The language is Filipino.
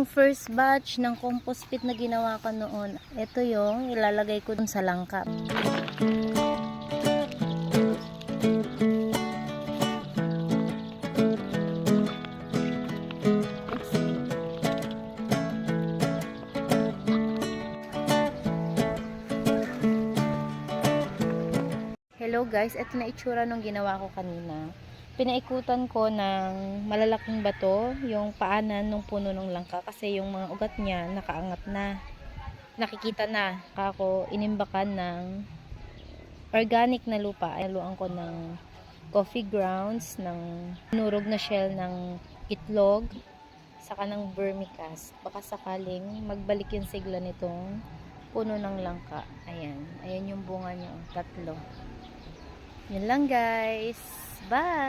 yung first batch ng compost pit na ginawa ko noon. Ito yung ilalagay ko dun sa langka. Hello guys, ito na itsura nung ginawa ko kanina. Pinaikutan ko ng malalaking bato yung paanan ng puno ng langka kasi yung mga ugat niya nakaangat na. Nakikita na. Kako inimbakan ng organic na lupa. Haluan ko ng coffee grounds, ng nurog na shell ng itlog, saka ng vermicast. Baka sakaling magbalik yung sigla nitong puno ng langka. Ayan. Ayan yung bunga niya. Tatlo. Yun lang guys. Bye!